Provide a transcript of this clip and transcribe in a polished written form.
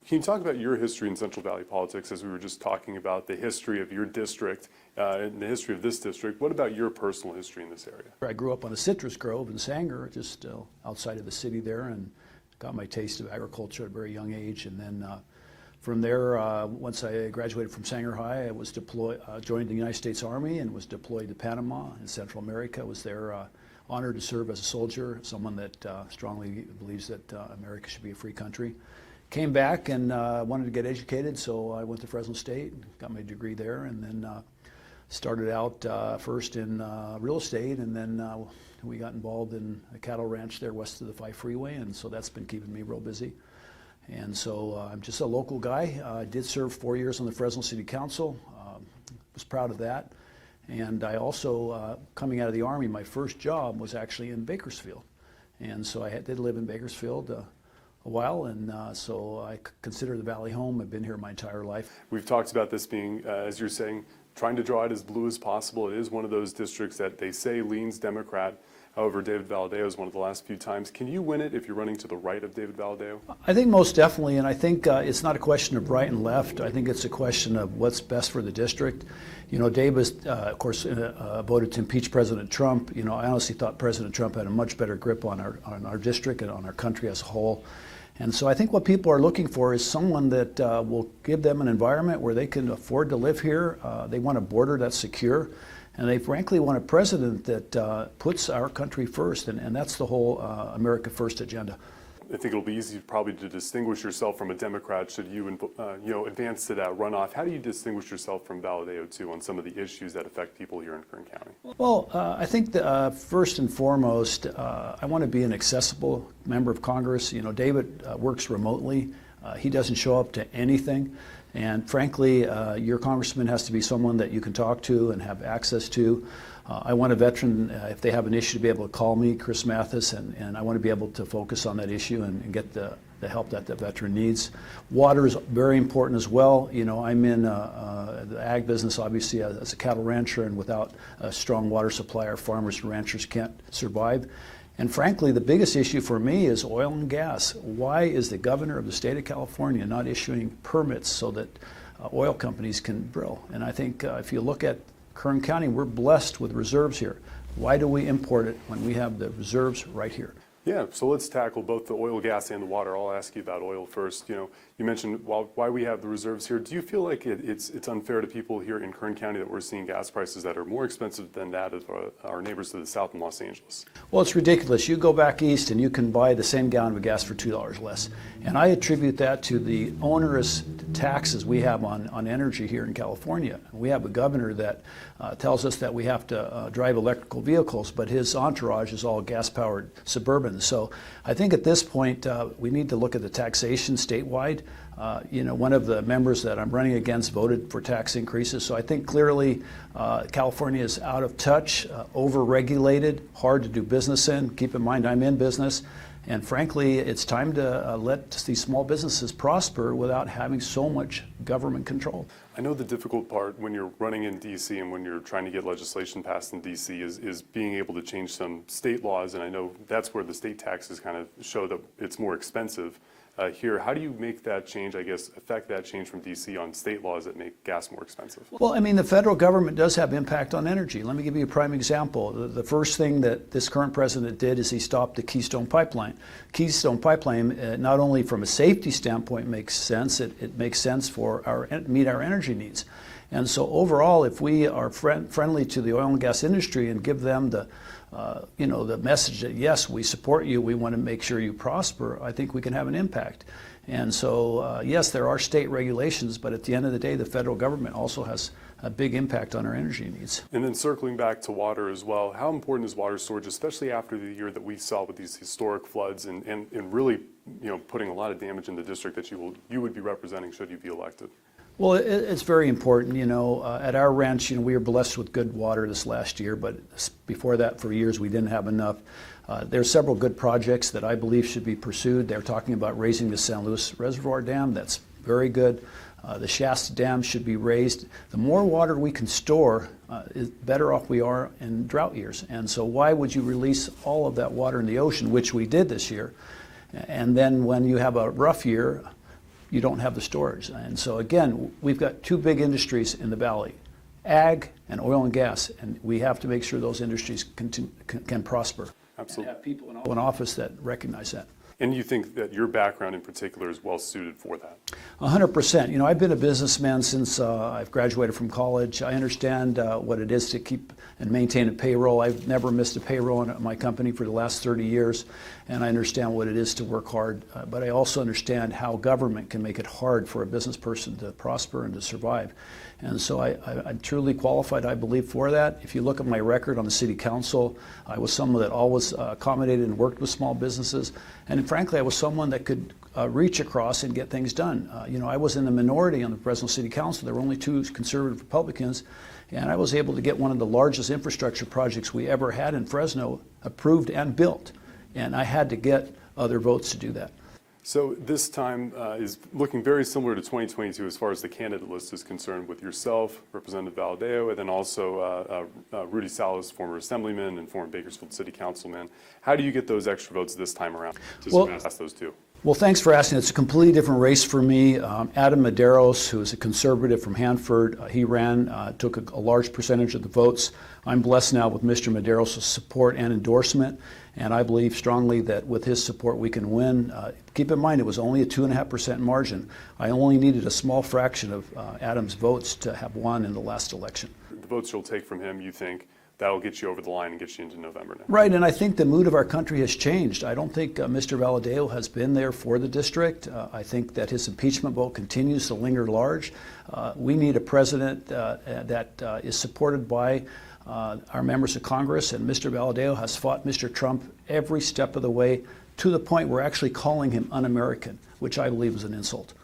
Can you talk about your history in Central Valley politics, as we were just talking about the history of your district and the history of this district? What about your personal history in this area? I grew up on a citrus grove in Sanger, just outside of the city there, and got my taste of agriculture at a very young age. And then from there, once I graduated from Sanger High, I was deployed, joined the United States Army and was deployed to Panama in Central America. I was there honored to serve as a soldier, someone that strongly believes that America should be a free country. Came back and wanted to get educated, so I went to Fresno State, got my degree there, and then started out first in real estate, and then we got involved in a cattle ranch there west of the 5 freeway, and so that's been keeping me real busy. And so I'm just a local guy. I did serve 4 years on the Fresno City Council, was proud of that. And I also, coming out of the Army, my first job was actually in Bakersfield. And so I did live in Bakersfield a while, and so I consider the Valley home. I've been here my entire life. We've talked about this being, as you're saying, trying to draw it as blue as possible. It is one of those districts that they say leans Democrat. However, David Valadao is one of the last few times. Can you win it if you're running to the right of David Valadao? I think most definitely, and I think it's not a question of right and left. I think it's a question of what's best for the district. You know, David, of course, voted to impeach President Trump. You know, I honestly thought President Trump had a much better grip on our district and on our country as a whole. And so I think what people are looking for is someone that will give them an environment where they can afford to live here. They want a border that's secure. And they frankly want a president that puts our country first, and that's the whole America First agenda. I think it'll be easy probably to distinguish yourself from a Democrat should you advance to that runoff. How do you distinguish yourself from Valadao too on some of the issues that affect people here in Kern County? Well, I think that, first and foremost, I want to be an accessible member of Congress. You know, David works remotely. He doesn't show up to anything. And frankly, your congressman has to be someone that you can talk to and have access to. I want a veteran, if they have an issue, to be able to call me, Chris Mathys, and I want to be able to focus on that issue and get the help that the veteran needs. Water is very important as well. You know, I'm in the ag business, obviously, as a cattle rancher, and without a strong water supply, our farmers and ranchers can't survive. And frankly, the biggest issue for me is oil and gas. Why is the governor of the state of California not issuing permits so that oil companies can drill? And I think if you look at Kern County, we're blessed with reserves here. Why do we import it when we have the reserves right here? Yeah, so let's tackle both the oil, gas, and the water. I'll ask you about oil first. You know, you mentioned why we have the reserves here. Do you feel like it's unfair to people here in Kern County that we're seeing gas prices that are more expensive than that of our neighbors to the south in Los Angeles? Well, it's ridiculous. You go back east and you can buy the same gallon of gas for $2 less. And I attribute that to the onerous taxes we have on energy here in California. We have a governor that tells us that we have to drive electrical vehicles, but his entourage is all gas-powered Suburbans. So I think at this point we need to look at the taxation statewide. You know, one of the members that I'm running against voted for tax increases. So I think clearly California is out of touch, over-regulated, hard to do business in. Keep in mind, I'm in business. And frankly, it's time to let these small businesses prosper without having so much government control. I know the difficult part when you're running in D.C. and when you're trying to get legislation passed in D.C. is being able to change some state laws, and I know that's where the state taxes kind of show that it's more expensive. Here, how do you make that change, I guess, affect that change from D.C. on state laws that make gas more expensive? Well, I mean, the federal government does have impact on energy. Let me give you a prime example. The first thing that this current president did is he stopped the Keystone Pipeline. Keystone Pipeline, not only from a safety standpoint makes sense, it makes sense for meet our energy needs. And so overall, if we are friendly to the oil and gas industry and give them the message that, yes, we support you, we want to make sure you prosper, I think we can have an impact. And so, yes, there are state regulations, but at the end of the day, the federal government also has a big impact on our energy needs. And then circling back to water as well, how important is water storage, especially after the year that we saw with these historic floods and really, you know, putting a lot of damage in the district that you would be representing should you be elected? Well, it's very important. You know, at our ranch, you know, we were blessed with good water this last year, but before that, for years, we didn't have enough. There are several good projects that I believe should be pursued. They're talking about raising the San Luis Reservoir Dam. That's very good. The Shasta Dam should be raised. The more water we can store, the better off we are in drought years. And so why would you release all of that water in the ocean, which we did this year, and then when you have a rough year, you don't have the storage. And so again, we've got two big industries in the valley, ag and oil and gas, and we have to make sure those industries can prosper. Absolutely. And have people in office that recognize that. And you think that your background in particular is well suited for that? 100%. You know, I've been a businessman since I've graduated from college. I understand what it is to keep and maintain a payroll. I've never missed a payroll in my company for the last 30 years, and I understand what it is to work hard. But I also understand how government can make it hard for a business person to prosper and to survive. And so I'm truly qualified, I believe, for that. If you look at my record on the city council, I was someone that always accommodated and worked with small businesses. And frankly, I was someone that could reach across and get things done. You know, I was in the minority on the Fresno City Council. There were only two conservative Republicans, and I was able to get one of the largest infrastructure projects we ever had in Fresno approved and built. And I had to get other votes to do that. So this time is looking very similar to 2022 as far as the candidate list is concerned, with yourself, Representative Valadeo, and then also Rudy Salas, former assemblyman and former Bakersfield City Councilman. How do you get those extra votes this time around to surpass those two? Well, thanks for asking. It's a completely different race for me. Adam Medeiros, who is a conservative from Hanford, he ran, took a large percentage of the votes. I'm blessed now with Mr. Medeiros' support and endorsement, and I believe strongly that with his support we can win. Keep in mind, it was only a 2.5% margin. I only needed a small fraction of Adam's votes to have won in the last election. The votes you'll take from him, you think, that'll get you over the line and get you into November now? Right, and I think the mood of our country has changed. I don't think Mr. Valadeo has been there for the district. I think that his impeachment vote continues to linger large. We need a president that is supported by our members of Congress, and Mr. Valadeo has fought Mr. Trump every step of the way, to the point we're actually calling him un-American, which I believe is an insult.